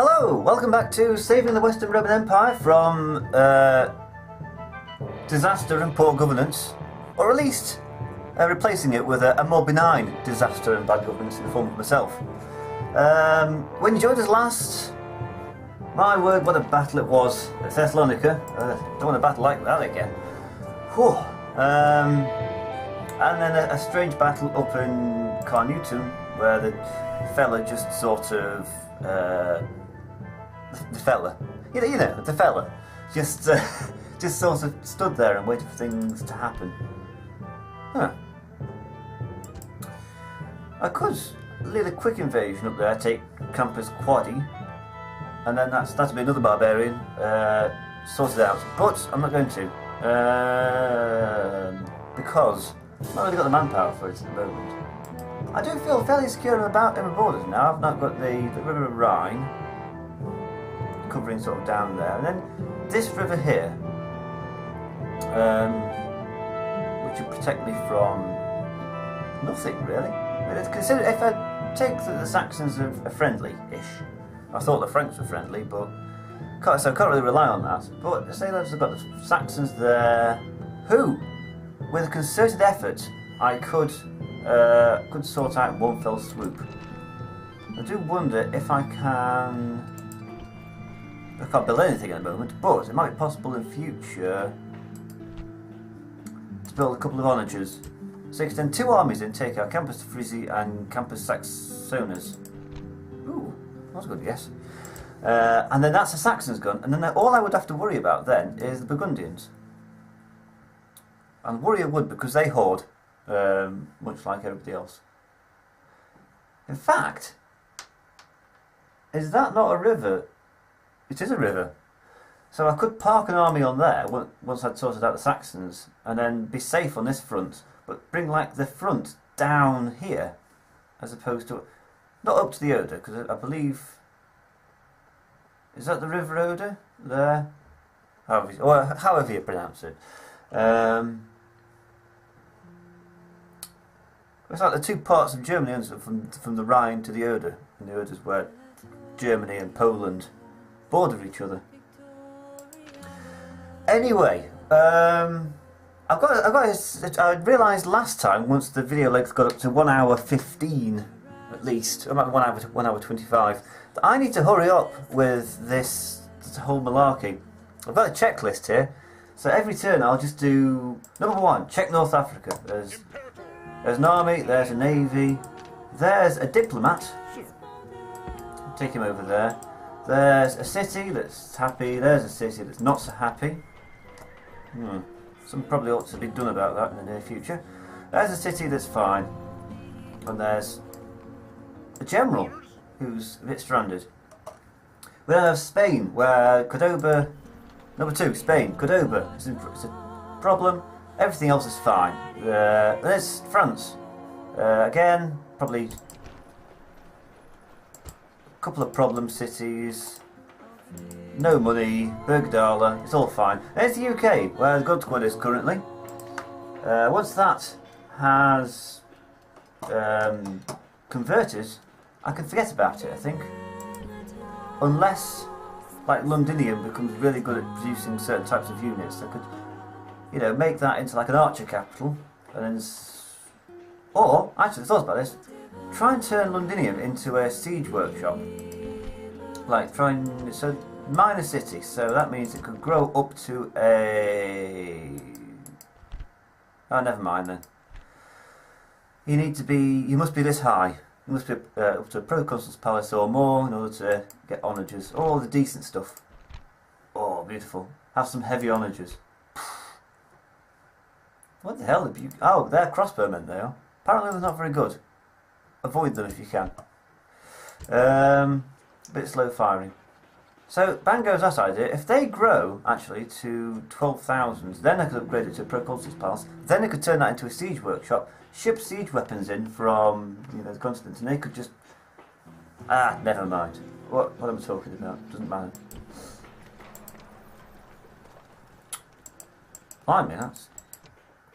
Hello, welcome back to Saving the Western Roman Empire from disaster and poor governance, or at least replacing it with a more benign disaster and bad governance in the form of myself. When you joined us last, my word, what a battle it was at Thessalonica. Don't want a battle like that again. Whew. And then a strange battle up in Carnuntum, where the fella just sort of the fella just sort of stood there and waited for things to happen. Huh. I could lead a quick invasion up there, take Campus Quadi, and then that'll be another barbarian sorted out. But I'm not going to, because I've not really got the manpower for it at the moment. I do feel fairly secure in my borders now. I've not got the River Rhine covering sort of down there, and then this river here, which would protect me from nothing really. Consider if I take the Saxons are friendly-ish. I thought the Franks were friendly, but I can't really rely on that. But say I've got the Saxons there, who, with a concerted effort, I could sort out in one fell swoop. I do wonder if I can. I can't build anything at the moment, but it might be possible in future to build a couple of onagers. So extend two armies in, take out Campus Frisi and Campus Saxonas. Ooh, that was a good guess. And then that's the Saxons gun, and then all I would have to worry about then is the Burgundians. And worry I would, because they hoard, much like everybody else. In fact, is that not a river? It is a river. So I could park an army on there once I'd sorted out the Saxons, and then be safe on this front, but bring like the front down here, as opposed to, not up to the Oder, because I believe, is that the River Oder? There? However you pronounce it. It's like the two parts of Germany, from the Rhine to the Oder, and the Oder is where Germany and Poland border each other. Anyway, I realised last time, once the video length got up to 1 hour 15 at least, about 1 hour 25, that I need to hurry up with this whole malarkey. I've got a checklist here, so every turn I'll just do number 1, check North Africa. There's an army, there's a navy, there's a diplomat. Take him over there. There's a city that's happy, there's a city that's not so happy. Something probably ought to be done about that in the near future. There's a city that's fine. And there's a general who's a bit stranded. We then have Spain, where Cordoba, number 2, Spain, Cordoba, it's a problem. Everything else is fine. There's France. Again, probably a couple of problem cities, no money, Bergdala, it's all fine. There's the UK, where the God Squad is currently. Once that has converted, I can forget about it, I think. Unless, like, Londinium becomes really good at producing certain types of units, I could, make that into like an archer capital, and then, or actually, I thought about this. Try and turn Londinium into a siege workshop. It's a minor city, so that means it could grow up to a. Oh, never mind then. You must be this high. You must be up to a proconsul's palace or more in order to get onagers. All the decent stuff. Oh, beautiful. Have some heavy onagers. What the hell? Oh, they're crossbowmen, they are. Apparently they're not very good. Avoid them if you can. A bit slow firing. So, bang goes that idea. If they grow, actually, to 12,000, then I could upgrade it to a proconsul's palace. Then I could turn that into a siege workshop, ship siege weapons in from the continent, and they could just... never mind. What am I talking about? Doesn't matter. Blimey, that's...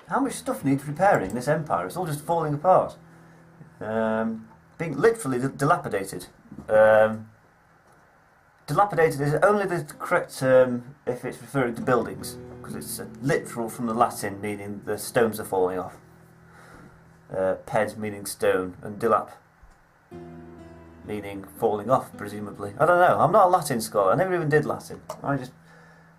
How much stuff needs repairing in this empire? It's all just falling apart. Being literally dilapidated. Dilapidated is only the correct term if it's referring to buildings, because it's literal from the Latin, meaning the stones are falling off. Ped meaning stone, and dilap meaning falling off, presumably. I don't know, I'm not a Latin scholar, I never even did Latin. I just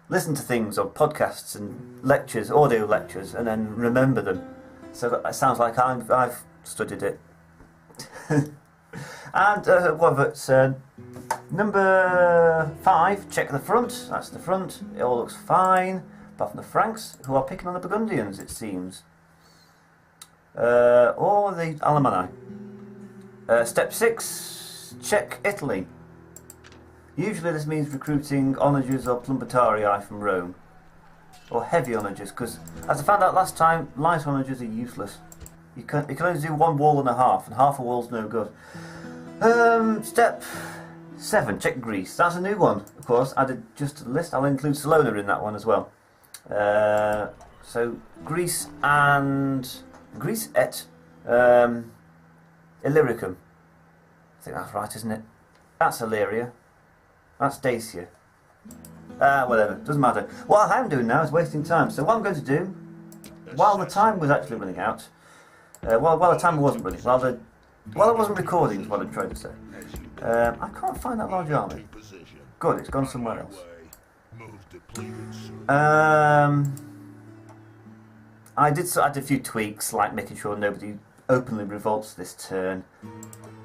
listen to things on podcasts and lectures, audio lectures, and then remember them. So that it sounds like I've studied it. And it's number 5, check the front. That's the front. It all looks fine, apart from the Franks, who are picking on the Burgundians, it seems. Or the Alemanni. Step 6, check Italy. Usually this means recruiting onagers or plumbatarii from Rome. Or heavy onagers, because as I found out last time, light onagers are useless. You can only do 1 wall and half a wall's no good. Step 7, check Greece. That's a new one, of course, added just to the list. I'll include Salona in that one as well. So Greece and Greece et Illyricum. I think that's right, isn't it? That's Illyria. That's Dacia. Whatever, doesn't matter. What I'm doing now is wasting time. So what I'm going to do, while the time was actually running out, while the timer wasn't running, while I wasn't recording is what I'm trying to say. I can't find that large army. Good, it's gone somewhere else. I did add a few tweaks, like making sure nobody openly revolts this turn.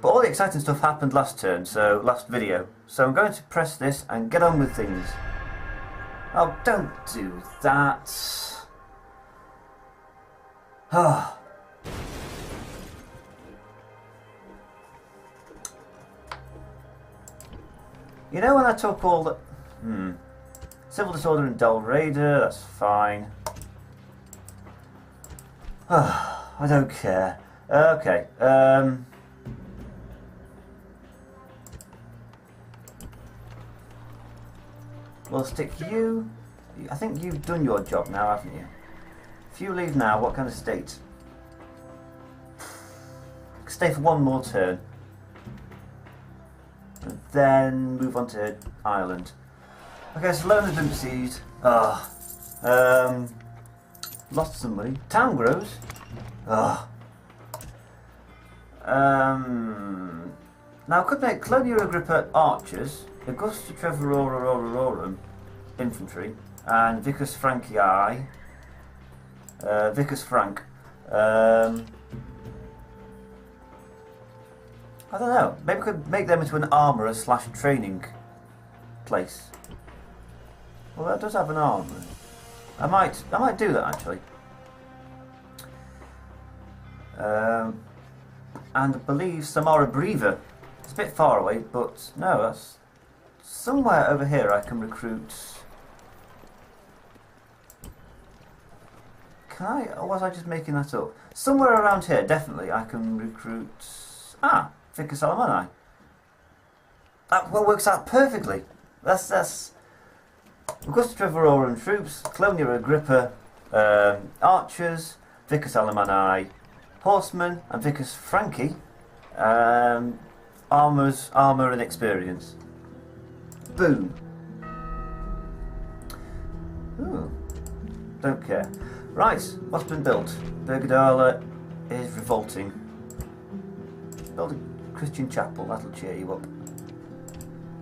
But all the exciting stuff happened last turn, so last video. So I'm going to press this and get on with things. Oh, don't do that. Ah. You know when I took all the... Civil disorder in Del Raider, that's fine. I don't care. Okay, we'll stick you... I think you've done your job now, haven't you? If you leave now, what kind of state? Stay for one more turn. And then move on to Ireland. Okay, so Salona's been besieged. Lost some money. Town grows. Now I could make Colonia Agrippa archers, Augusta Treverorum infantry, and Vicus Francii. Vicus Frank. I don't know. Maybe we could make them into an armourer / training place. Well, that does have an armourer. I might do that actually. And I believe Samara Breva. It's a bit far away, but no, that's somewhere over here. I can recruit. Can I? Or was I just making that up? Somewhere around here, definitely, I can recruit. Vicus Alemanni. That works out perfectly. That's Augusta Treverorum troops, Colonia Agrippa archers, Vicus Alemanni horsemen, and Vicus Franci armour and experience. Boom. Ooh. Don't care. Right, what's been built? Bergadala is revolting. Build a Christian chapel, that'll cheer you up.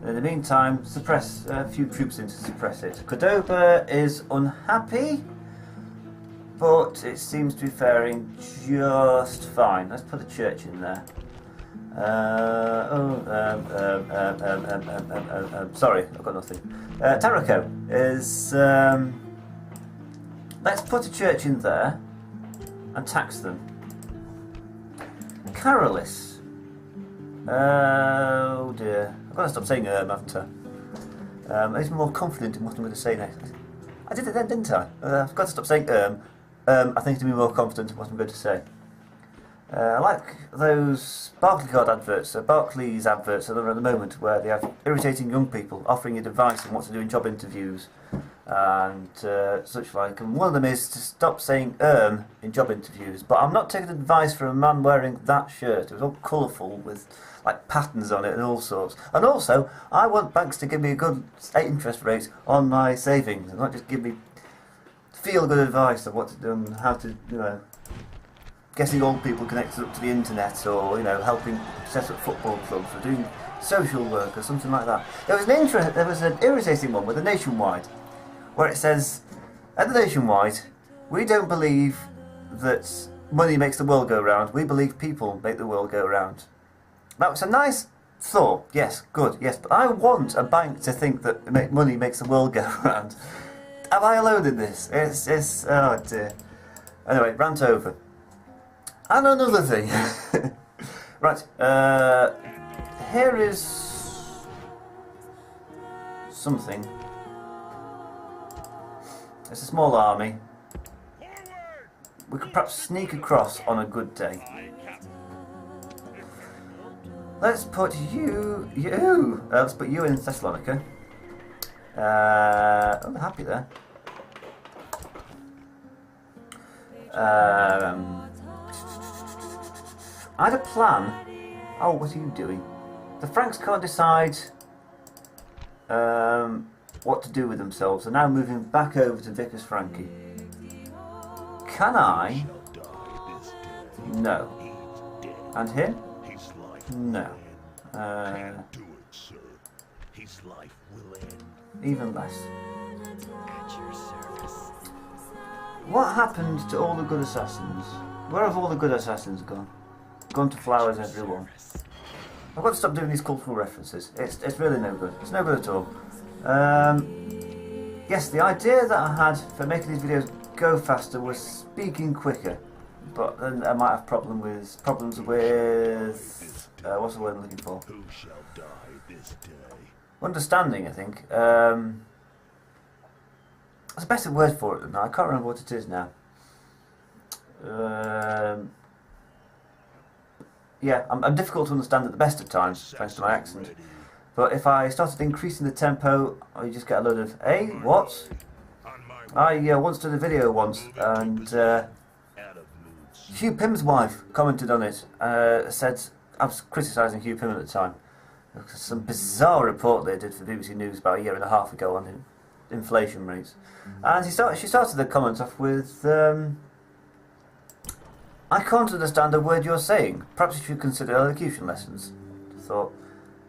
In the meantime, suppress a few troops in to suppress it. Cordoba is unhappy, but it seems to be faring just fine. Let's put a church in there. Sorry, I've got nothing. Tarraco is... let's put a church in there and tax them. Carolis. Oh dear. I've got to stop saying haven't I? I need to be more confident in what I'm going to say next. I did it then, didn't I? I've got to stop saying I think to be more confident in what I'm going to say. I like those Barclaycard adverts, Barclays adverts that are at the moment, where they have irritating young people offering you advice on what to do in job interviews. and such like. And one of them is to stop saying in job interviews. But I'm not taking advice from a man wearing that shirt. It was all colourful with like patterns on it and all sorts. And also, I want banks to give me a good interest rate on my savings, and not just give me feel-good advice of what to do and how to, you know, getting old people connected up to the internet, or, you know, helping set up football clubs, or doing social work or something like that. There was an irritating one with the Nationwide, where it says, at the Nationwide, we don't believe that money makes the world go round, we believe people make the world go round. That was a nice thought, yes, good, yes, but I want a bank to think that money makes the world go round. Am I alone in this? It's oh dear. Anyway, rant over. And another thing. Right, here is something. It's a small army. We could perhaps sneak across on a good day. Let's put you in Thessalonica. Oh, they're happy there. I had a plan. Oh, what are you doing? The Franks can't decide what to do with themselves. They're now moving back over to Vickers Frankie. Can I? No. And him? No. Even less. What happened to all the good assassins? Where have all the good assassins gone? Gone to flowers, everyone. I've got to stop doing these cultural references. It's really no good. It's no good at all. Yes, the idea that I had for making these videos go faster was speaking quicker, but then I might have problems with what's the word I'm looking for? Who shall die this day? Understanding, I think. There's a better word for it than that. I can't remember what it is now. Yeah, I'm difficult to understand at the best of times, thanks to my accent. But if I started increasing the tempo, you just get a load of, hey, what? I once did a video once, and Hugh Pym's wife commented on it, said, I was criticising Hugh Pym at the time. Some bizarre report they did for BBC News about a year and a half ago on inflation rates. And she started the comment off with, I can't understand a word you're saying. Perhaps you should consider elocution lessons. I thought,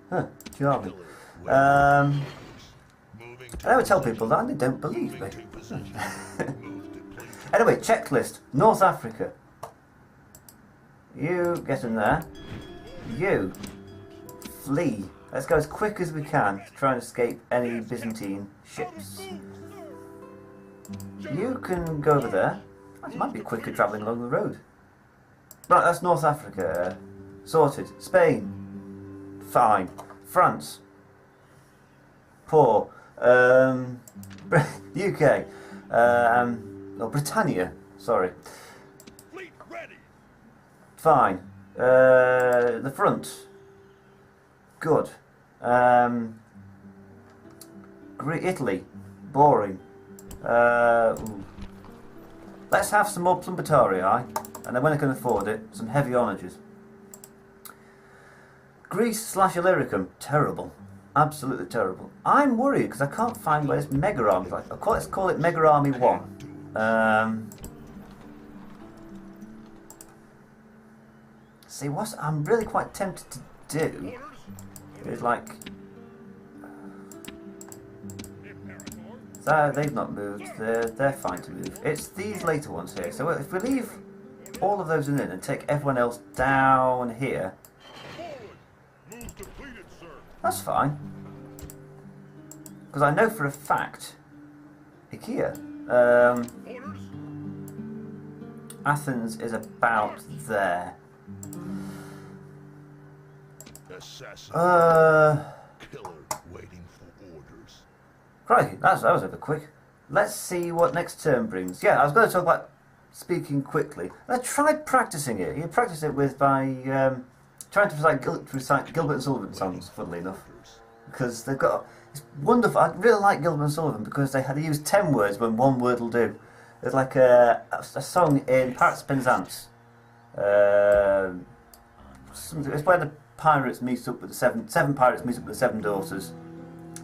huh, charming. I would tell people that and they don't believe me. Anyway, checklist. North Africa. You get in there. You flee. Let's go as quick as we can to try and escape any Byzantine ships. You can go over there. It might be quicker travelling along the road. Right, that's North Africa. Sorted. Spain. Fine. France. Poor. UK. Oh, Britannia. Sorry. Fine. The front. Good. Italy. Boring. Let's have some more Plumbatarii, and then when I can afford it, some heavy onagers. Greece / Illyricum. Terrible. Absolutely terrible. I'm worried because I can't find where this Mega Army is. Let's call it Mega Army 1. See, what I'm really quite tempted to do is like... They've not moved. They're fine to move. It's these later ones here. So if we leave all of those in and take everyone else down here, that's fine. Because I know for a fact, IKEA, Athens is about there. Crikey, that was over quick. Let's see what next term brings. Yeah, I was going to talk about speaking quickly. I tried practicing it. You practice it by trying to recite Gilbert and Sullivan songs, funnily enough. because they've got it's wonderful. I really like Gilbert and Sullivan because they had to use 10 words when one word will do. There's like a song in Pirates, Penzance. It's where the pirates meet up with the seven pirates meet up with the 7 daughters,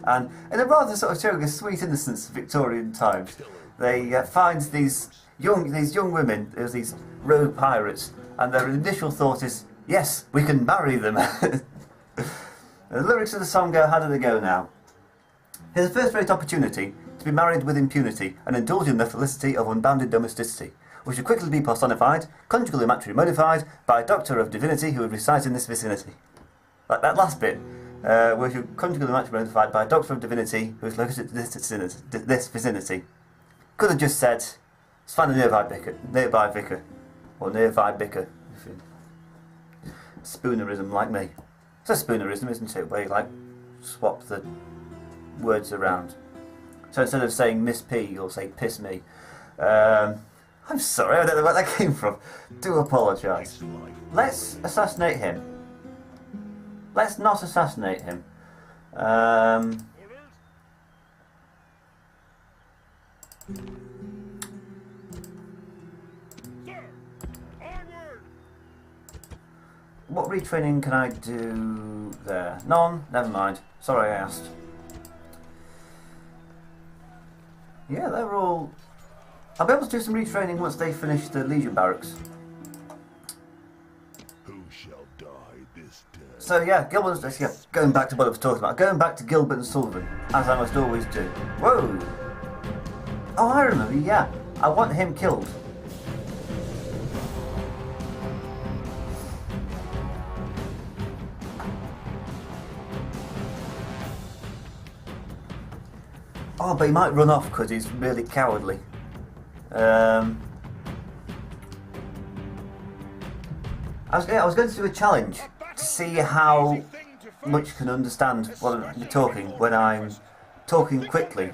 and in a rather sort of showing a sweet innocence of Victorian times, they find these young women, there's these rogue pirates, and their initial thought is, yes, we can marry them. The lyrics of the song go, how do they go now? Here's a first-rate opportunity to be married with impunity and indulge in the felicity of unbounded domesticity, which should quickly be personified, conjugally matrimonified, by a doctor of divinity who resides in this vicinity. Like that last bit, where you're conjugally matrimonified by a doctor of divinity who is located in this vicinity. Could have just said, let's find a nearby vicar, or nearby bicker. Spoonerism like me. It's a spoonerism, isn't it, where you like swap the words around. So instead of saying Miss P, you'll say piss me. I'm sorry, I don't know where that came from. Do apologise. Let's assassinate him. Let's not assassinate him. What retraining can I do there? None? Never mind. Sorry I asked. Yeah, they're all... I'll be able to do some retraining once they finish the Legion barracks. Who shall die this day? So yeah, going back to what I was talking about. Going back to Gilbert and Sullivan, as I must always do. Whoa! Oh, I remember, yeah. I want him killed. Oh, but he might run off because he's really cowardly. I was going to do a challenge to see how much can understand what I'm talking when I'm talking quickly.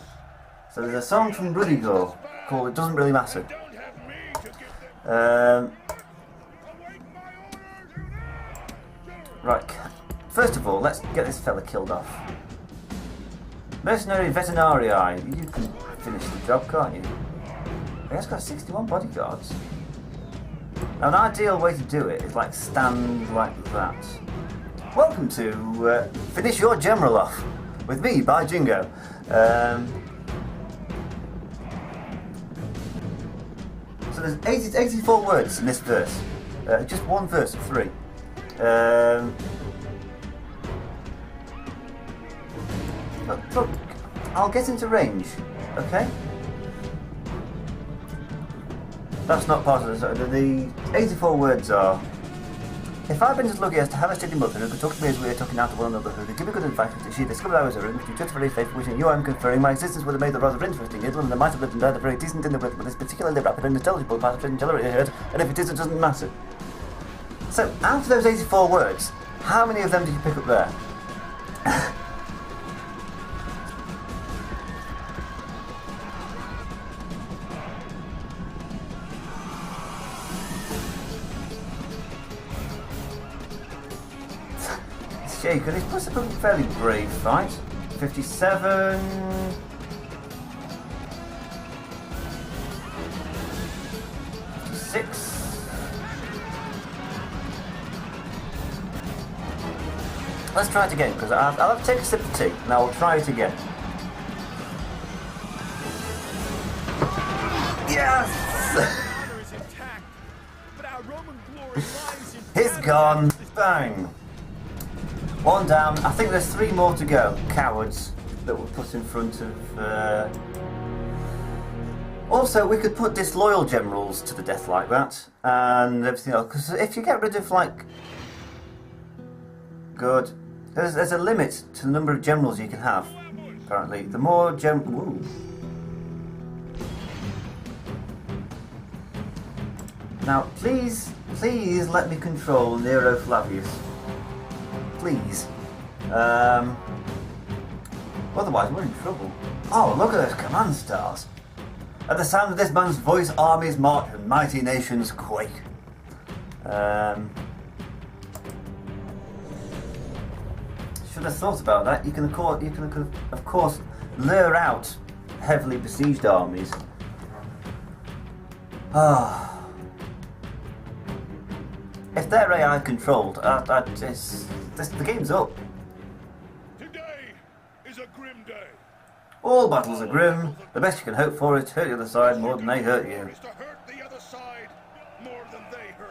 So there's a song from Rudiger called "It Doesn't Really Matter." Right. First of all, let's get this fella killed off. Mercenary Veterinarii, you can finish the job, can't you? He has got 61 bodyguards. Now, an ideal way to do it is like stand like that. Welcome to Finish Your General Off with me, by Jingo. So there's 84 words in this verse. Just one verse of 3. Look, I'll get into range, okay? That's not part of the 84 words are: if I've been as lucky as to have a steady mother who could talk to me as we are talking out to one another, who could give me good advice, if she discovered I was a room, which you judged very faithful, wishing you I am conferring, my existence would have made the rather interesting little, and I might have lived and died a very decent in the world, but this particularly rapid and intelligible part of intelligence heard, and if it is, it doesn't matter. So, out of those 84 words, how many of them did you pick up there? Gee, because he's supposed to be a fairly brave fight. 57... 56... Let's try it again, because I'll have to take a sip of tea, and I'll try it again. Yes! He's gone. Bang. One down. I think there's 3 more to go. Cowards that were put in front of... Also, we could put disloyal generals to the death like that, and everything else. Because if you get rid of, like... Good. There's a limit to the number of generals you can have, apparently. The more Ooh. Now, please let me control Nero Flavius. Please. Otherwise, we're in trouble. Oh, look at those command stars. At the sound of this man's voice, armies march and mighty nations quake. Should should have thought about that. You can of course lure out heavily besieged armies. Ah. If they're AI controlled, the game's up. Today is a grim day. All battles are grim. The best you can hope for is to hurt the other side more than they hurt you. Is to hurt the other side more than they hurt.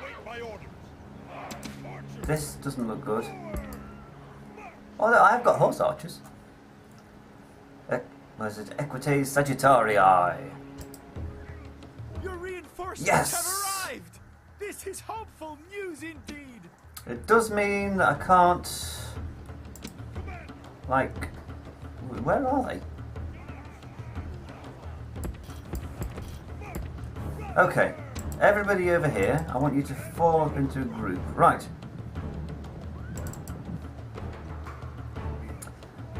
Wait by orders. This doesn't look good. Oh, no, I've got horse archers. What is it? Equites Sagittarii. Your reinforcements Yes! have arrived! This is hopeful news indeed! It does mean that I can't... Like... Where are they? Okay. Everybody over here, I want you to form up into a group. Right.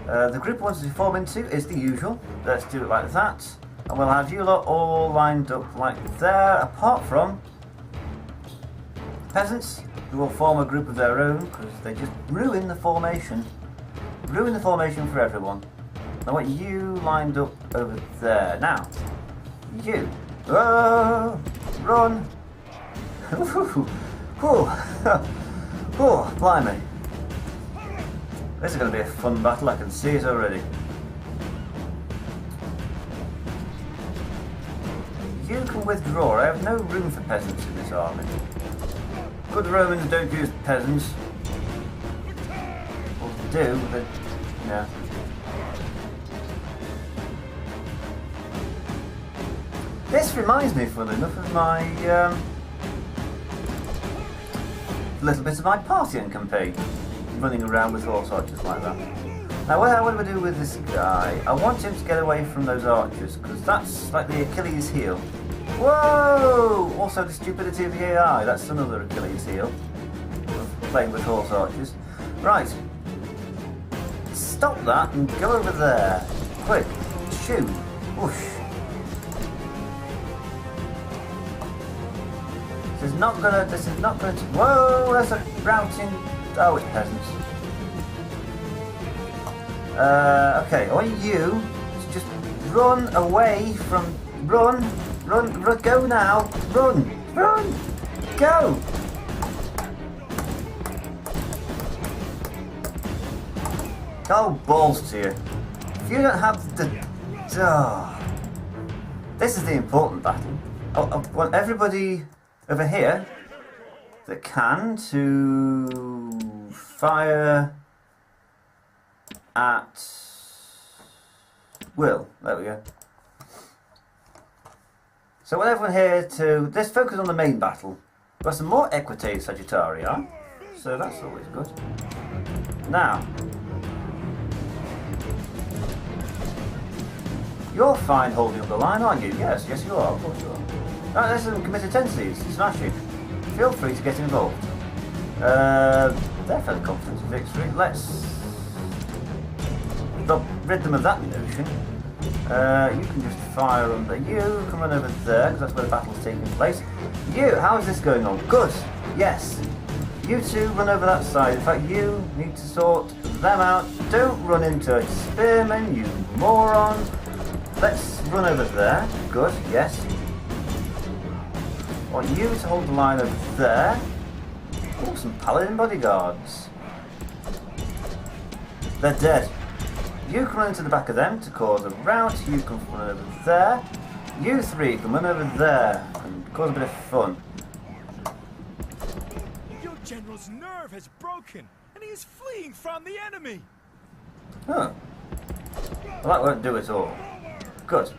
The group I want to form into is the usual. Let's do it like that. And we'll have you lot all lined up like there, apart from peasants, who will form a group of their own, because they just ruin the formation. Ruin the formation for everyone. I want you lined up over there. Now, you. Oh, run! Oh, blimey. This is going to be a fun battle, I can see it already. You can withdraw. I have no room for peasants in this army. Good Romans don't use peasants. Or do, but yeah. This reminds me, funnily enough, of my little bit of my Parthian campaign, running around with horse archers like that. Now, what do I do with this guy? I want him to get away from those archers, because that's like the Achilles heel. Whoa! Also, the stupidity of the AI. That's another Achilles heel of playing with horse archers. Right. Stop that and go over there. Quick. Shoot. Whoosh. This is not gonna to... Whoa! That's a routing... Oh, it's peasants. Okay, I want you to just run away from... Run, go now! Run! Go! Oh, balls to you. If you don't have the... Oh. This is the important battle. I want everybody over here that can to fire at will. There we go. So I want everyone here to... Let's focus on the main battle. We've got some more Equites Sagittarii, so that's always good. Now, you're fine holding up the line, aren't you? Yes, you are, of course you are. Right, there's some committed tendencies. Smashing. Feel free to get involved. They're fairly confident of victory. Let's rid them of that notion. You can just fire under. You can run over there, because that's where the battle's taking place. You, how is this going on? Good. Yes. You two run over that side. In fact, you need to sort them out. Don't run into a spearman, you moron. Let's run over there. Good, yes. I want you to hold the line over there. Oh, some paladin bodyguards. They're dead. You can run into the back of them to cause a rout. You can run over there. You three can run over there and cause a bit of fun. Your general's nerve has broken, and he is fleeing from the enemy. Huh. Well, that won't do at all. Good.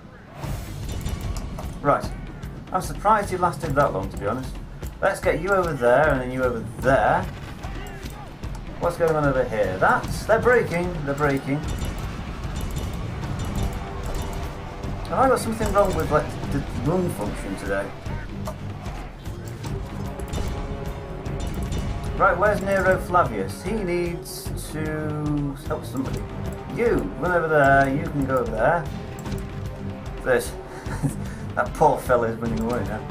Right. I'm surprised you lasted that long, to be honest. Let's get you over there and then you over there. What's going on over here? They're breaking. Have I got something wrong with like the run function today? Right, where's Nero Flavius? He needs to help somebody. You, run over there, you can go over there. This. That poor fella is running away now.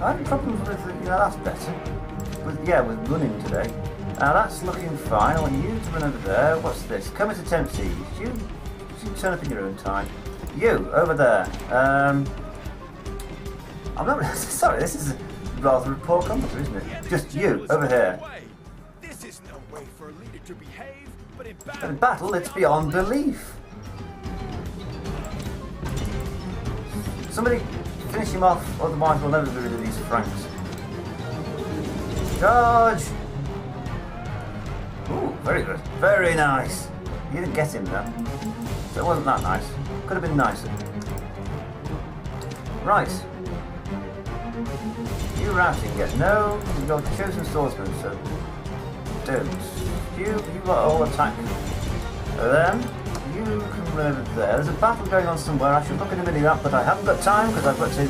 I had problems with, that's better. With running today. Now that's looking fine. I want you to run over there. What's this? Come into temp siege. You turn up in your own time. You, over there. I'm not sorry, this is rather a poor combat, isn't it? Just you, over here. This is no way for a leader to behave, but in battle it's beyond belief. Somebody finish him off, otherwise we'll never be rid of these Franks. Charge! Ooh, very good. Very nice. You didn't get him though. So it wasn't that nice. Could have been nicer. Right. You routing yet? No, you've got chosen swordsman, so don't. You got all attack them. You can run over there. There's a battle going on somewhere. I should look at a minute up, but I haven't got time because I've got to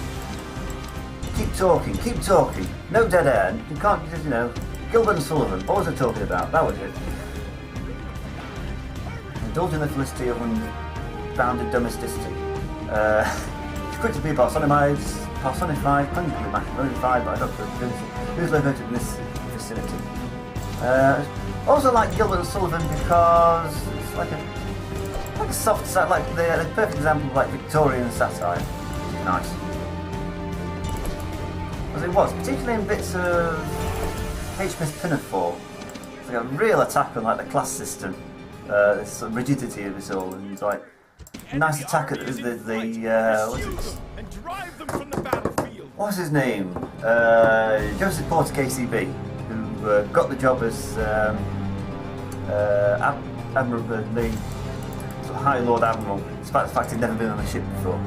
keep talking. No dead air. You can't just, Gilbert and Sullivan. What was I talking about? That was it. Indulging the felicity of unbounded domesticity. Quick to be personified, conjugally magnified by Dr. who's located in this vicinity. Also like Gilbert and Sullivan because it's like a soft satire, like the perfect example of like Victorian satire. Nice. As it was, particularly in bits of HMS Pinafore. It's like a real attack on like the class system, this sort of rigidity of it all, and like nice attack at what's what's his name? Joseph Porter KCB, who got the job as Admiral, the High Lord Admiral, despite the fact he'd never been on a ship before.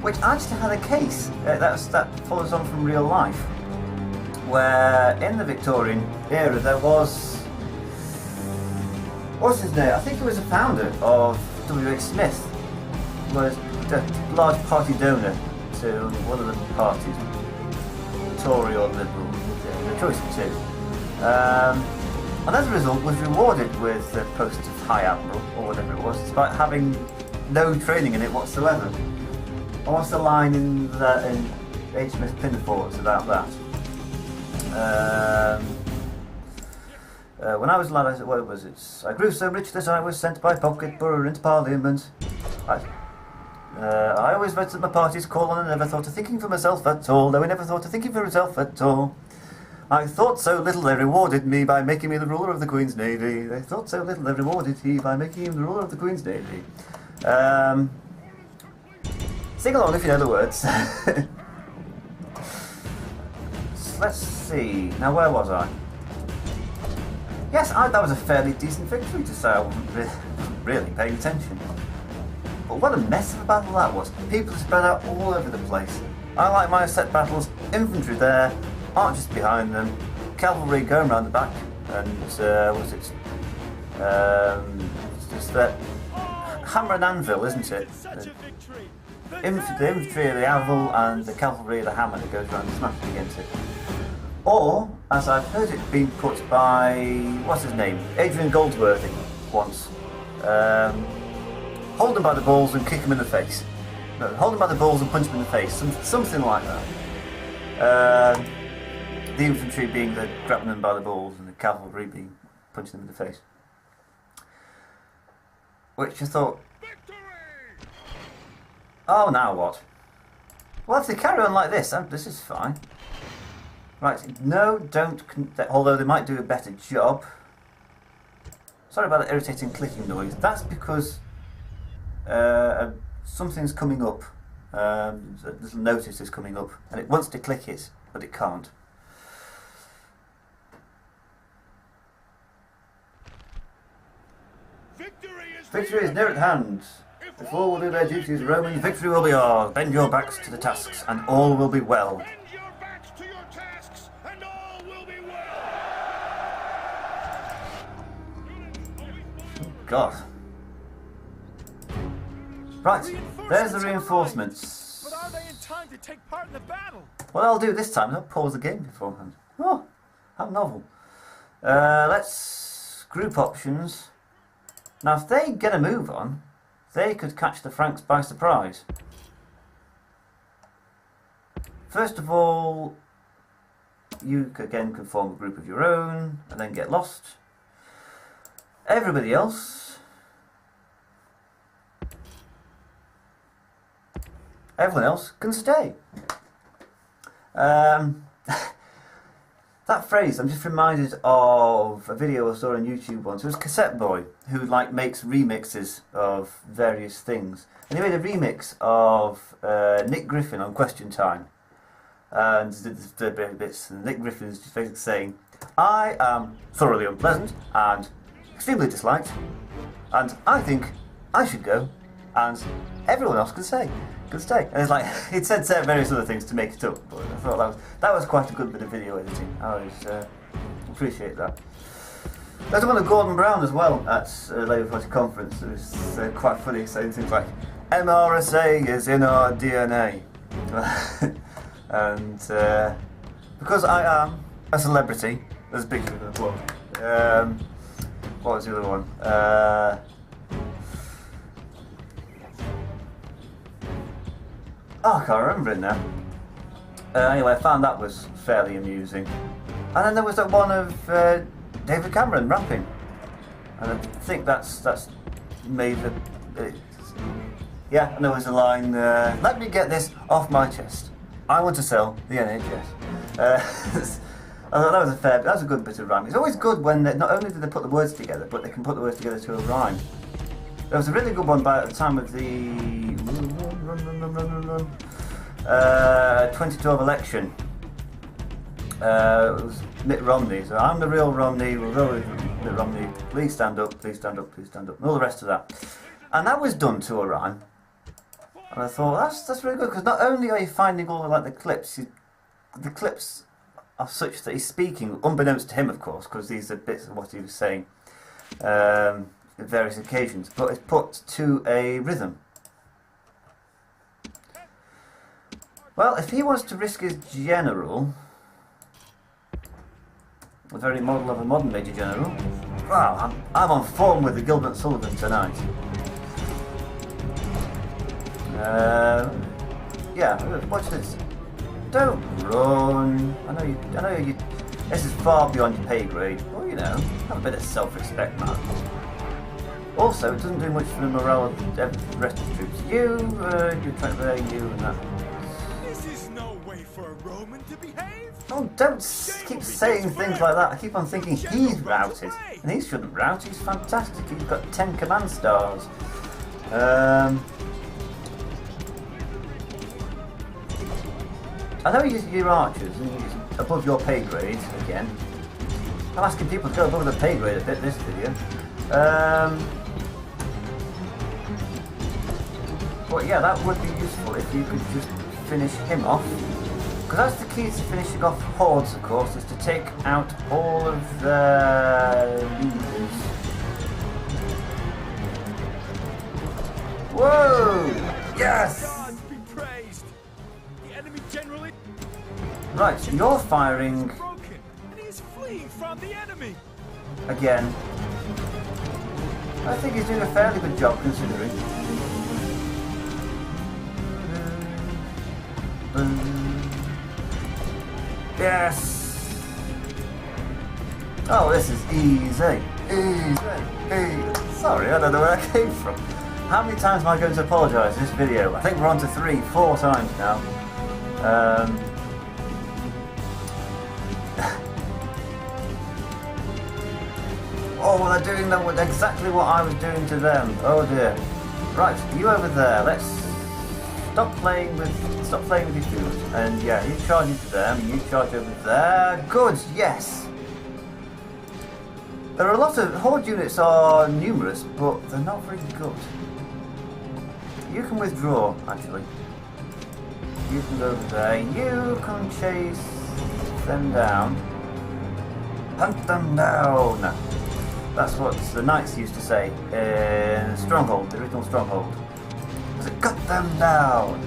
Which actually had a case that follows on from real life, where in the Victorian era there was, what's his name? I think he was a founder of W.H. Smith, was a large party donor to one of the parties, Tory or Liberal, the choice of two. And as a result was rewarded with the post of High Admiral, or whatever it was, despite having no training in it whatsoever. I watched a line in HMS Pinafore about that. When I was a lad, I grew so rich that I was sent by pocket borough into Parliament. I always voted at my party's call and I never thought of thinking for myself at all, though I never thought of thinking for myself at all. I thought so little they rewarded me by making me the ruler of the Queen's Navy. They thought so little they rewarded me by making him the ruler of the Queen's Navy. Sing along if you know the words. Let's see. Now, where was I? Yes, that was a fairly decent victory to say I wasn't really paying attention. But what a mess of a battle that was. People spread out all over the place. I like my set battles. Infantry there, archers behind them, cavalry going round the back, and it's just that hammer and anvil, isn't it? The infantry of the anvil and the cavalry of the hammer that goes around smashing against it. Or, as I've heard it being put by, what's his name, Adrian Goldsworthy once, hold them by the balls and kick them in the face. No, hold them by the balls and punch them in the face, something like that. The infantry being the grabbing them by the balls and the cavalry being punching them in the face. Which I thought, oh, now what? Well, if they carry on like this is fine. Right, no, don't, although they might do a better job. Sorry about the irritating clicking noise. That's because something's coming up. A little notice is coming up, and it wants to click it, but it can't. Victory is near at hand. If all will do their duties, Romans, victory will be ours. Bend your backs to the tasks, and all will be well. Bend your backs to your tasks, and all will be well. God. Right, there's the reinforcements. But are they in time to take part in the battle? What I'll do this time is I'll pause the game beforehand. Oh, how novel. Let's group options. Now, if they get a move on, they could catch the Franks by surprise. First of all, you again can form a group of your own and then get lost. Everybody else, everyone else can stay. That phrase, I'm just reminded of a video I saw on YouTube once. It was Cassette Boy, who like makes remixes of various things. And he made a remix of Nick Griffin on Question Time. And the bits, and Nick Griffin's just basically saying, I am thoroughly unpleasant and extremely disliked, and I think I should go, and everyone else can stay. And it's like, he'd said various other things to make it up, but I thought that was quite a good bit of video editing. I appreciate that. There's one of Gordon Brown as well at Labour Party conference. It was quite funny, saying things like, MRSA is in our DNA. And because I am a celebrity, there's a big applause. What was the other one? I can't remember it now. Anyway, I found that was fairly amusing. And then there was that one of David Cameron rapping. And I think that's made the... yeah, and there was a line, let me get this off my chest. I want to sell the NHS. I thought that was a good bit of rhyme. It's always good when not only do they put the words together, but they can put the words together to a rhyme. There was a really good one at the time of the 2012 election. It was Mitt Romney. So I'm the real Romney. We'll go with Mitt Romney. Please stand up. Please stand up. Please stand up. And all the rest of that. And that was done to a rhyme. And I thought that's really good, because not only are you finding all of like the clips are such that he's speaking, unbeknownst to him, of course, because these are bits of what he was saying at various occasions, but it's put to a rhythm. Well, if he wants to risk his general, the very model of a modern Major General, wow, I'm on form with the Gilbert and Sullivan tonight. Yeah, watch this. Don't run. I know you. This is far beyond your pay grade. Well, you know, have a bit of self-respect, man. Also, it doesn't do much for the morale of the rest of the troops. You track there, you and that. This is no way for a Roman to behave. Oh, don't keep saying things like that. I keep on thinking he's routed, and he shouldn't rout. He's fantastic. He's got 10 command stars. I know you're archers and you're above your pay grade again. I'm asking people to go above their pay grade a bit this video. But yeah, that would be useful if you could just finish him off. Because that's the key to finishing off hordes, of course, is to take out all of the leaders. Whoa! Yes! Right, you're firing and he is fleeing from the enemy. Again. I think he's doing a fairly good job considering. Yes! Oh, this is easy. Easy. Sorry, I don't know where I came from. How many times am I going to apologise in this video? I think we're on to 3-4 times now. Oh, they're doing exactly what I was doing to them. Oh dear. Right, you over there. Let's stop playing with your food. And yeah, you charge into them. You charge over there. Good. Yes. There are a lot of horde units are numerous, but they're not very good. You can withdraw, actually. You can go over there. You can chase them down. Hunt them down. That's what the knights used to say in Stronghold, the original Stronghold. Was it cut them down?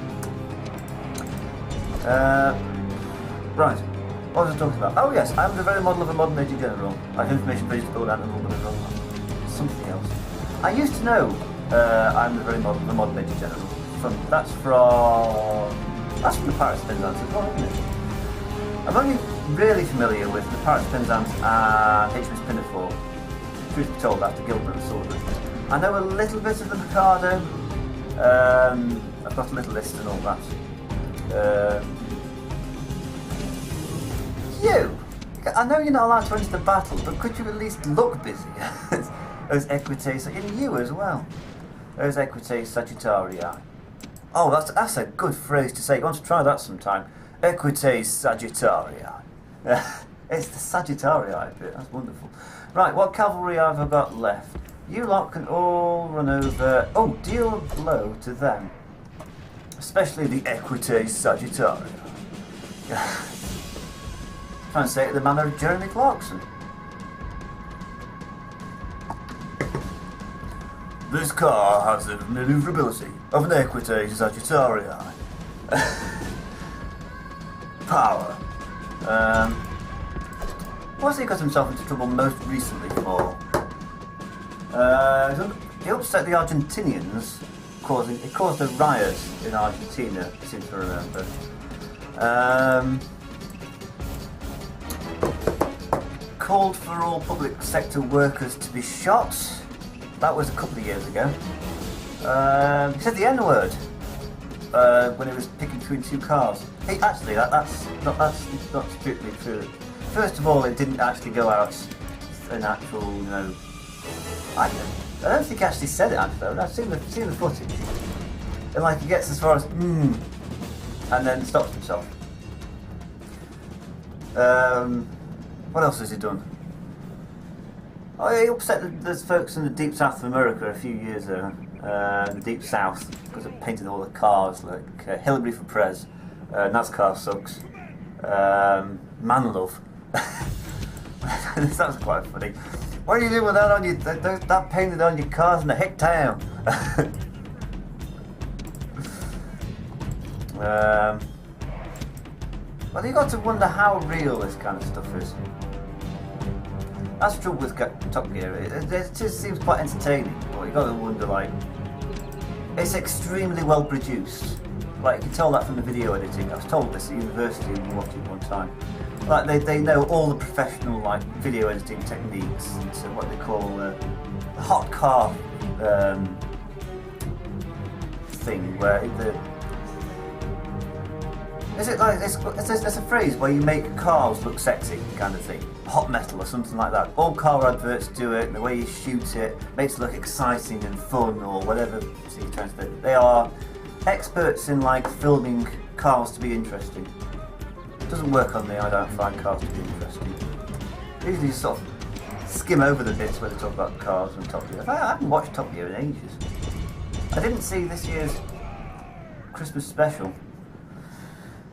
Right, what was I talking about? Oh yes, I'm the very model of a modern Major General. I have information for you to build out a little bit of something else. I used to know I'm the very model of a modern Major General. That's from That's from the Pirates of Penzance as well, isn't it? I'm only really familiar with the Pirates of Penzance and HMS Pinafore. Truth be told, after Gilbert and Sullivan. I know a little bit of the Mikado. I've got a little list and all that. You! I know you're not allowed to enter the battle, but could you at least look busy? Those equites, in you as well. Those equites Sagittarii. Oh, that's a good phrase to say. You want to try that sometime. Equites Sagittarii. It's the Sagittarii bit, that's wonderful. Right, what cavalry have I got left? You lot can all run over... Oh, deal a blow to them. Especially the Equites Sagittarii. Trying to say it in the manner of Jeremy Clarkson. This car has the manoeuvrability of an Equites Sagittarii. Power. What's he got himself into trouble most recently for? He upset the Argentinians, it caused a riot in Argentina, I seem to remember. Called for all public sector workers to be shot. That was a couple of years ago. He said the N-word when he was picking between two cars. Hey, actually, that's not strictly true. First of all, it didn't actually go out an actual, I don't think he actually said it actually. I've seen the footage. And like he gets as far as and then stops himself. What else has he done? Oh, he upset those folks in the deep south of America a few years ago. The deep south, because it painted all the cars like Hillary for Prez, NASCAR sucks, Man Love. That was quite funny. What are you doing with that on you? That painted on your cars in the hick town. Well, you got to wonder how real this kind of stuff is. That's the trouble with Top Gear. It just seems quite entertaining, but you got to wonder, like, it's extremely well produced. Like, you can tell that from the video editing. I was told this at university and watched it one time. Like, they know all the professional, like, video editing techniques into what they call the hot car thing, where there's a phrase where you make cars look sexy, kind of thing. Hot metal or something like that. All car adverts do it, the way you shoot it makes it look exciting and fun, or whatever you're trying to do. They are experts in, like, filming cars to be interesting. It doesn't work on me, I don't find cars to be interesting. Usually you sort of skim over the bits where they talk about cars and Top Gear. I haven't watched Top Gear in ages. I didn't see this year's Christmas special.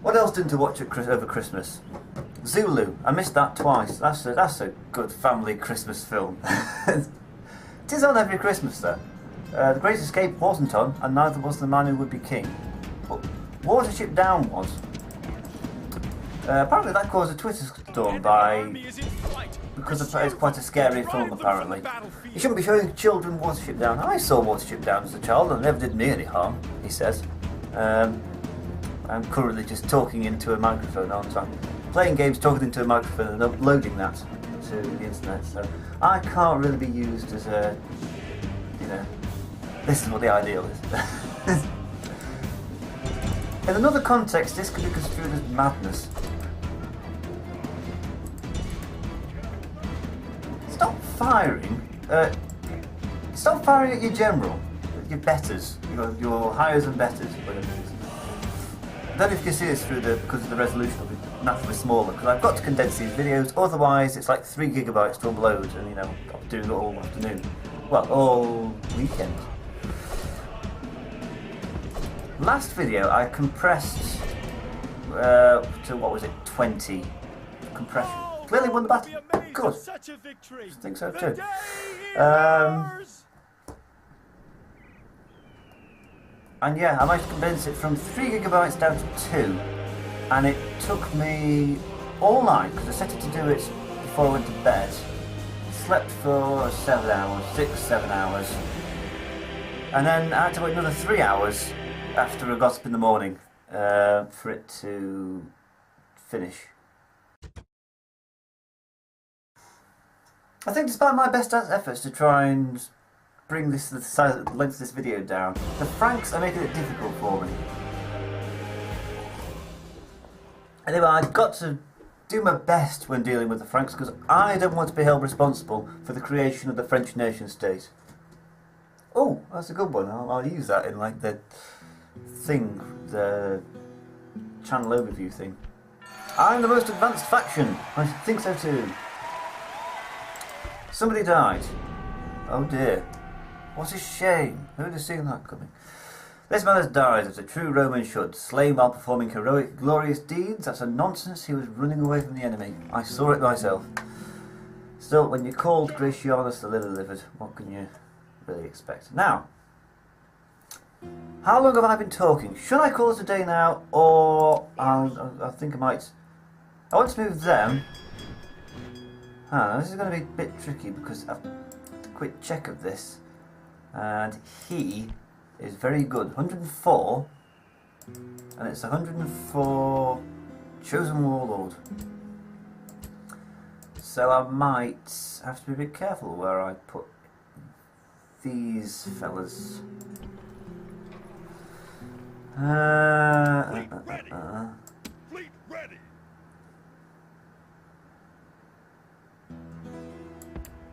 What else didn't I watch over Christmas? Zulu. I missed that twice. That's a good family Christmas film. It is on every Christmas though. The Great Escape wasn't on, and neither was The Man Who Would Be King. But Watership Down was. Apparently that caused a Twitter storm because it's quite a scary film apparently. You shouldn't be showing children Watership Down. I saw Watership Down as a child and it never did me any harm, he says. I'm currently just talking into a microphone, aren't I? Playing games, talking into a microphone and uploading that to the internet, so I can't really be used as a, this is what the ideal is. In another context, this could be construed as madness. Stop firing at your general, your betters, your hires and betters, whatever it is. I don't know if you can see this because the resolution will be naturally smaller, because I've got to condense these videos, otherwise it's like 3 gigabytes to upload, and I'm doing it all afternoon. Well, all weekend. Last video I compressed to, what was it, 20 compression. Clearly won the battle. Good. I think so too. And yeah, I managed to condense it from 3 gigabytes down to 2, and it took me all night because I set it to do it before I went to bed. Slept for 7 hours, 6-7 hours, and then I had to wait another 3 hours after I got up in the morning for it to finish. I think despite my best efforts to try and bring the length of this video down, the Franks are making it difficult for me. Anyway, I've got to do my best when dealing with the Franks because I don't want to be held responsible for the creation of the French nation state. Oh, that's a good one. I'll use that in like the thing, the channel overview thing. I'm the most advanced faction. I think so too. Somebody died. Oh dear. What a shame. Who'd have seen that coming? This man has died as a true Roman should, slain while performing heroic, glorious deeds. That's a nonsense. He was running away from the enemy. I saw it myself. Still, when you're called Gratianus the Lily-Livered, what can you really expect? Now, how long have I been talking? Should I call it a day now, or I think I might. I want to move them. This is going to be a bit tricky because I've a quick check of this, and he is very good. 104, and it's 104 chosen warlord. So I might have to be a bit careful where I put these fellas. Fleet ready. Fleet ready.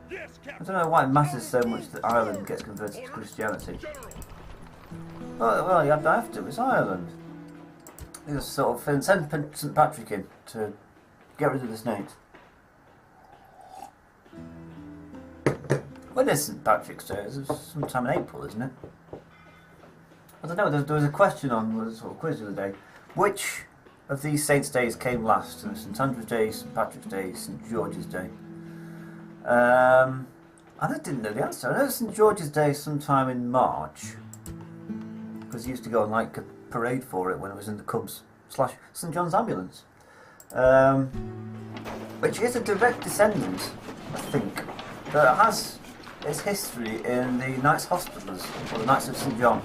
Yes, Captain. I don't know why it matters so much that Ireland gets converted to Christianity. Well, you have to. It's Ireland. You just sort of send St. Patrick in to get rid of the snakes. When is St. Patrick's Day? It's sometime in April, isn't it? I don't know. There was a question on the sort of quiz the other day. Which of these saints' days came last? St. Andrew's Day, St. Patrick's Day, St. George's Day. I didn't know the answer. I know St. George's Day is sometime in March. Because he used to go on like a parade for it when it was in the Cubs / St. John's Ambulance, which is a direct descendant, I think, that has its history in the Knights Hospitallers, or the Knights of St. John,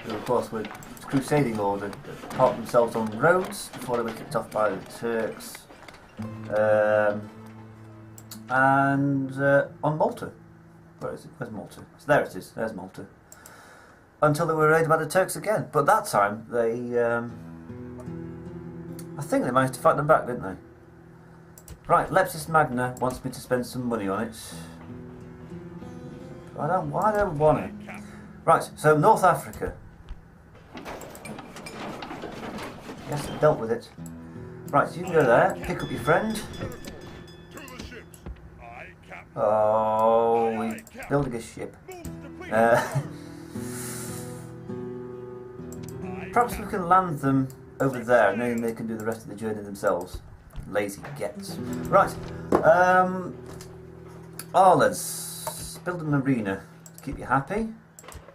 who of course were a crusading order that parked themselves on roads before they were kicked off by the Turks, and on Malta. Where is it? Where's Malta? So there it is. There's Malta. Until they were raided by the Turks again. But that time, they, I think they managed to fight them back, didn't they? Right, Leptis Magna wants me to spend some money on it. I don't want it. Right, so North Africa. Yes, I dealt with it. Right, so you can go there, pick up your friend. Oh, we're building a ship. Perhaps we can land them over there and then they can do the rest of the journey themselves. Lazy gets. Right. Let's build an arena to keep you happy.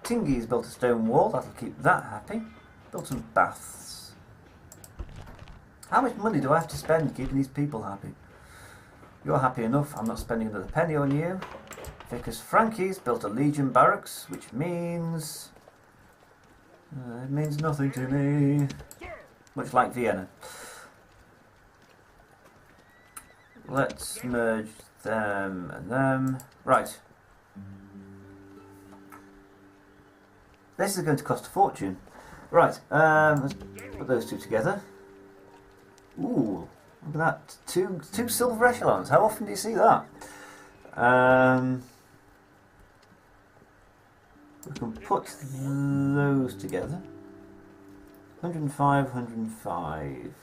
Tingy's built a stone wall, that'll keep that happy. Build some baths. How much money do I have to spend keeping these people happy? You're happy enough, I'm not spending another penny on you. Vicus Frankie's built a Legion barracks, which means... it means nothing to me. Much like Vienna. Let's merge them and them. Right. This is going to cost a fortune. Right, let's put those two together. Ooh, look at that. Two silver echelons. How often do you see that? We can put those together. 105, 105.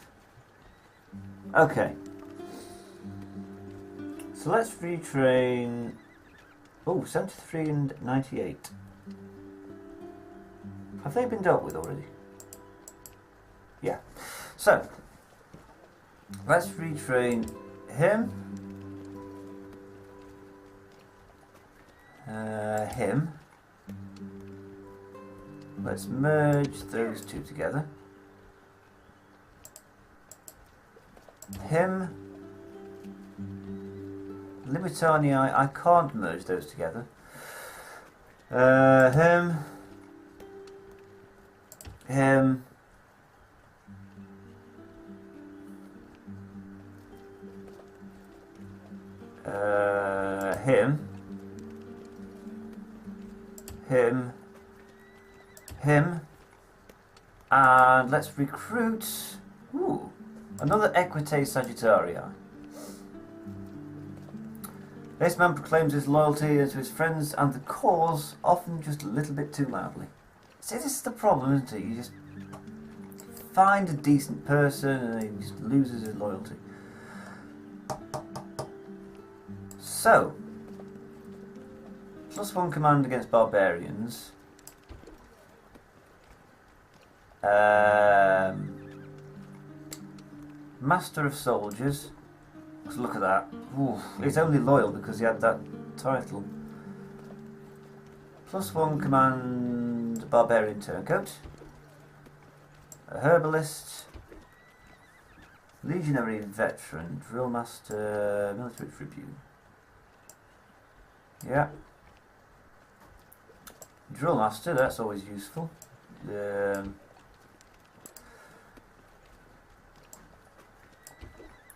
Okay. So let's retrain. Oh, 73 and 98. Have they been dealt with already? Yeah. So, let's retrain him. Him. Let's merge those two together. Him. Limitani, I can't merge those together. Him. Him, and let's recruit. Ooh, another Equite Sagittarii. This man proclaims his loyalty to his friends and the cause, often just a little bit too loudly. See, this is the problem, isn't it? You just find a decent person and he just loses his loyalty. So, +1 command against barbarians. Master of soldiers. Let's look at that. Ooh, he's only loyal because he had that title. +1 command barbarian turncoat. A herbalist. Legionary veteran. Drill master. Military tribune. Yeah. Drill master, that's always useful.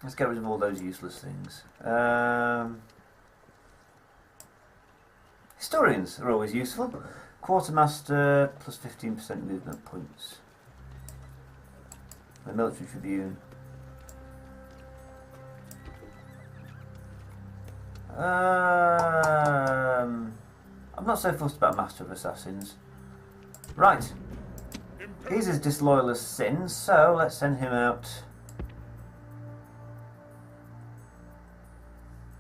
Let's get rid of all those useless things. Historians are always useful. Quartermaster plus 15% movement points. The military tribune. I'm not so fussed about Master of Assassins. Right. He's as disloyal as sin, so let's send him out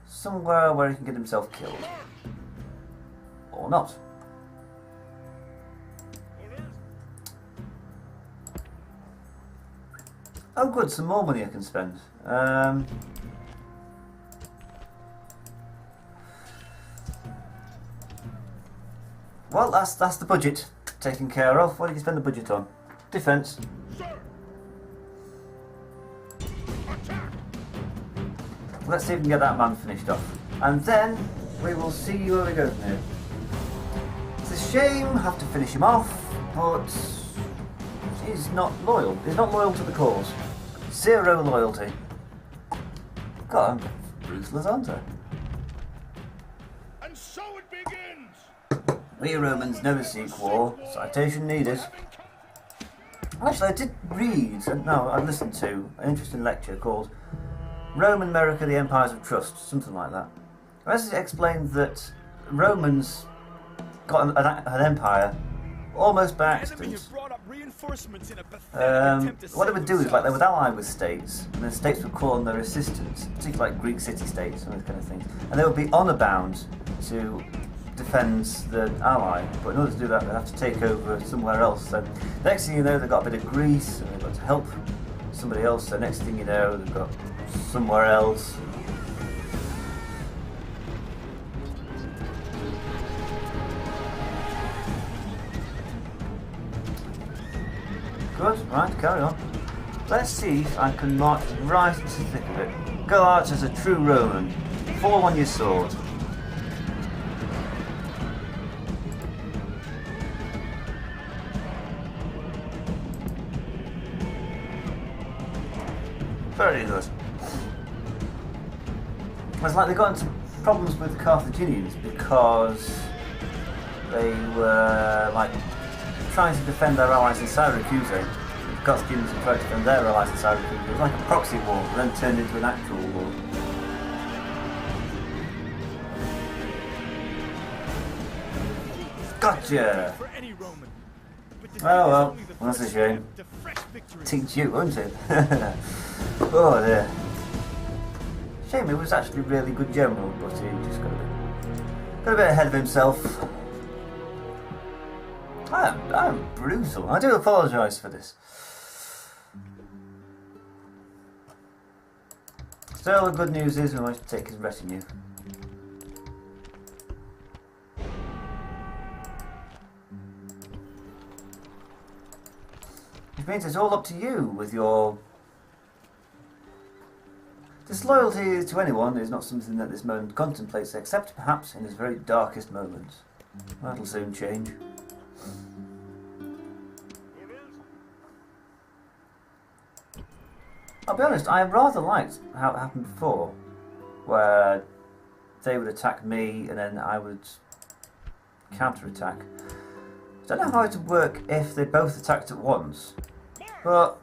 somewhere where he can get himself killed. Or not. Oh good, some more money I can spend. Well, that's the budget taken care of. What do you spend the budget on? Defence. Let's see if we can get that man finished off. And then we will see where we go from here. It's a shame I have to finish him off, but he's not loyal. He's not loyal to the cause. Zero loyalty. God, I'm ruthless, aren't I? And so it begins. We Romans never seek war. Citation needed. Actually, I did read, no, I listened to an interesting lecture called Rome and America, the Empires of Trust, something like that. It explained that Romans got an empire almost by accident. What they would do is, like, they would ally with states, and the states would call on their assistants, particularly like Greek city-states and those kind of things, and they would be honour bound to defend the ally, but in order to do that, they'd have to take over somewhere else. So, next thing you know, they've got a bit of Greece, and they've got to help somebody else, so next thing you know, they've got somewhere else. Good, right, carry on. Let's see if I can march right into the thick of it. Go out as a true Roman. Fall on your sword. Very good. It's like they got into problems with the Carthaginians because they were like trying to defend their allies in Syracuse. The Carthaginians were trying to defend their allies in Syracuse. It was like a proxy war, but then turned into an actual war. Gotcha! Oh well, that's a shame. Teach you, won't it? Oh dear. Shame, he was actually a really good general, but he just got a bit ahead of himself. I'm brutal. I do apologise for this. Still, the good news is we managed to take his retinue. Which means it's all up to you with your... Disloyalty to anyone is not something that this moment contemplates, except perhaps in his very darkest moments. That'll soon change. I'll be honest, I rather liked how it happened before, where they would attack me, and then I would counter-attack. I don't know how it would work if they both attacked at once, but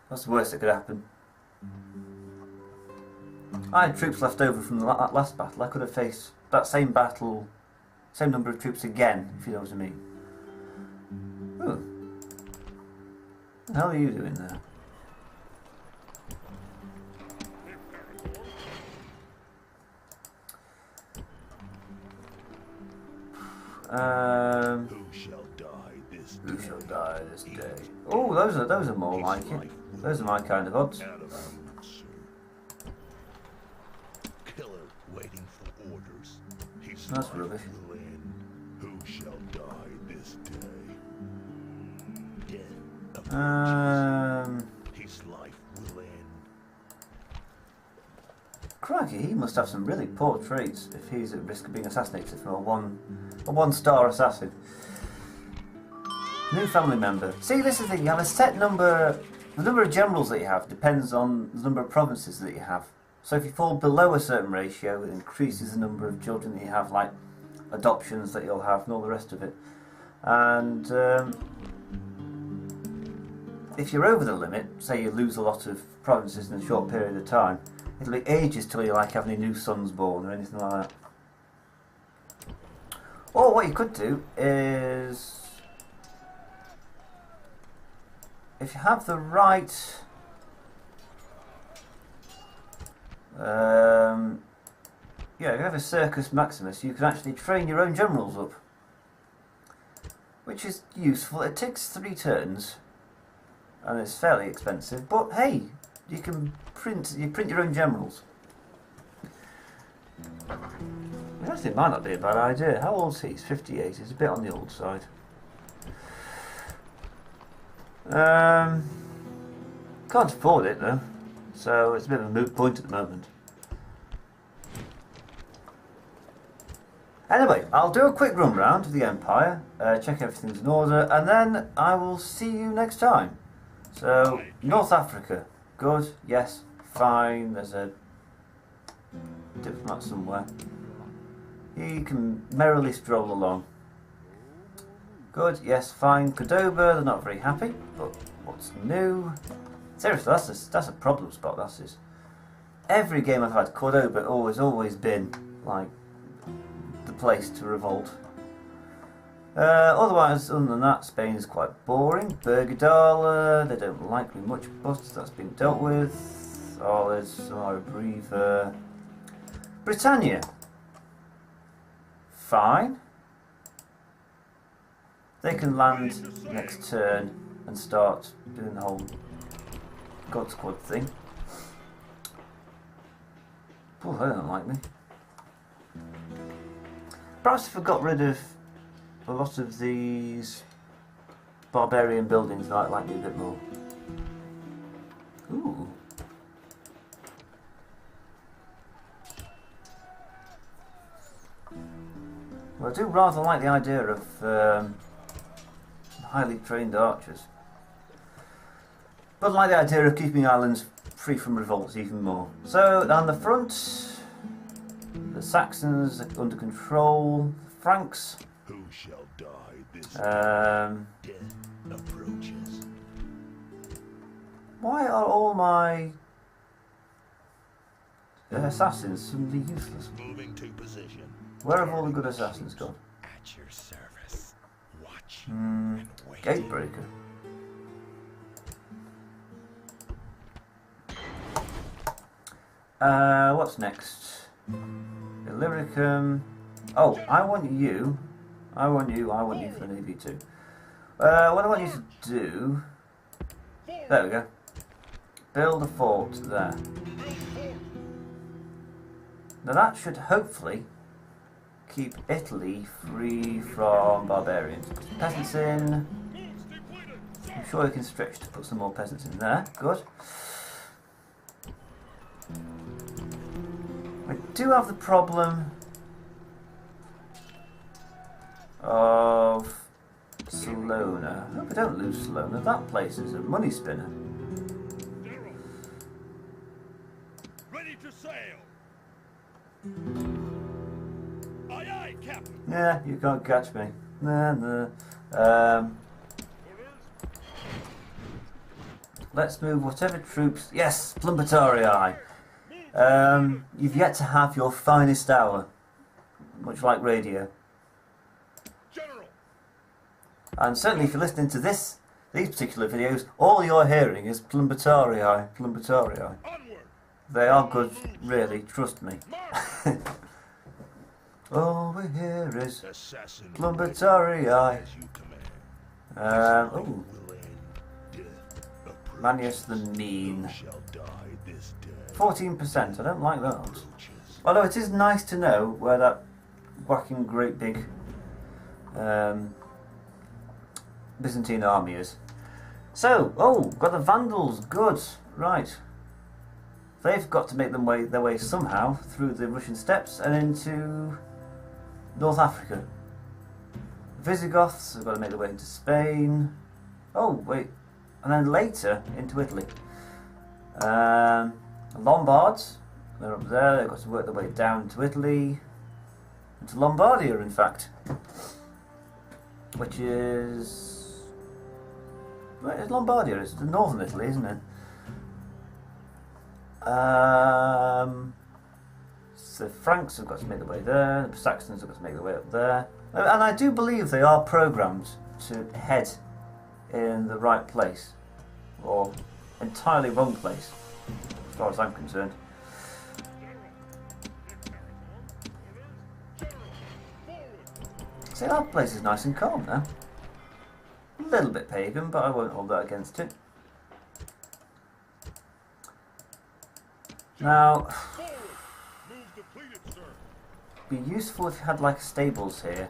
that's the worst that could happen. I had troops left over from the last battle. I could have faced that same battle, same number of troops again, if you know what I mean. Ooh. What the hell are you doing there? Who shall die this day? Oh, those are more like it. Those are my kind of odds. Killer waiting for orders. That's rubbish. Who shall die this day? His life will end. Crikey, he must have some really poor traits if he's at risk of being assassinated from a one-star assassin. New family member. See, this is the thing. You have a set number. The number of generals that you have depends on the number of provinces that you have. So if you fall below a certain ratio, it increases the number of children that you have, like adoptions that you'll have and all the rest of it. And if you're over the limit, say you lose a lot of provinces in a short period of time, it'll be ages till you like have any new sons born or anything like that. Or what you could do is, if you have the right yeah, if you have a Circus Maximus, you can actually train your own generals up, which is useful. It takes 3 turns and it's fairly expensive, but hey, you can print your own generals. I actually might not be a bad idea. How old is he? He's 58. He's a bit on the old side. Can't afford it though, so it's a bit of a moot point at the moment. Anyway, I'll do a quick run round of the Empire, check everything's in order, and then I will see you next time. So, North Africa, good, yes, fine, there's a diplomat somewhere. He can merrily stroll along. Good, yes, fine. Cordoba, they're not very happy, but what's new? Seriously, that's a problem spot, that's it. Every game I've had, Cordoba always been, like, the place to revolt. Otherwise, other than that, Spain is quite boring. Bergadala, they don't like me much, but that's been dealt with. Oh, there's some Briefer. Britannia. Fine. They can land next turn and start doing the whole God Squad thing. Oh, they don't like me. Perhaps if I got rid of a lot of these barbarian buildings, they might like me a bit more. Ooh. Well, I do rather like the idea of highly trained archers. But I like the idea of keeping islands free from revolts even more. So, down the front, the Saxons are under control. Franks. Who shall die this death approaches. Why are all my assassins suddenly useless? Moving to position. Where have all the good assassins gone? At your service. Watch and wait. Gatebreaker. What's next? Illyricum. Oh, I want you for the Navy too. What I want you to do... There we go. Build a fort there. Now that should hopefully keep Italy free from barbarians. Put some peasants in. I'm sure we can stretch to put some more peasants in there. Good. I do have the problem of Salona. I hope I don't lose Salona. That place is a money spinner. Ready to sail. Aye, aye, Captain. Yeah, you can't catch me. Nah, nah. Let's move whatever troops. Yes, Plumbatarii. You've yet to have your finest hour, much like radio. General. And certainly, if you're listening to these particular videos, all you're hearing is Plumbatarii, Plumbatarii. Onward. They are good, really. Trust me. March. All we hear is Assassin. Plumbatarii. As you command. Oh, Will end. Death approaches. Manius the Mean. Shall die this day. 14%. I don't like that. Approaches. Although it is nice to know where that whacking great big Byzantine army is. So, oh, got the Vandals. Good. Right. They've got to make their way somehow through the Russian steppes and into North Africa. Visigoths have got to make their way into Spain. Oh, wait. And then later into Italy. Lombards, they're up there. They've got to work their way down to Italy. Into Lombardia, in fact. Which is... Where is Lombardia? It's the northern Italy, isn't it? So the Franks have got to make their way there, the Saxons have got to make their way up there. And I do believe they are programmed to head in the right place, or entirely wrong place, as far as I'm concerned. See, our place is nice and calm now. A little bit pagan, but I won't hold that against it. Now, it'd be useful if you had like stables here.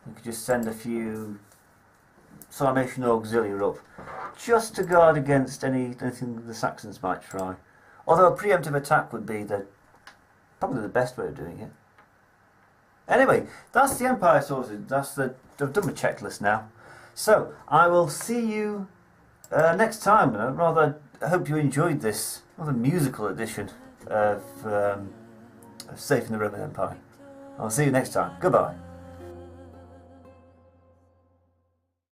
You could just send a few Sarmatian auxiliary up, just to guard against anything the Saxons might try. Although a preemptive attack would be probably the best way of doing it. Anyway, that's the Empire sorted. I've done my checklist now. So, I will see you next time. I hope you enjoyed this rather musical edition of Safe in the Roman Empire. I'll see you next time. Goodbye.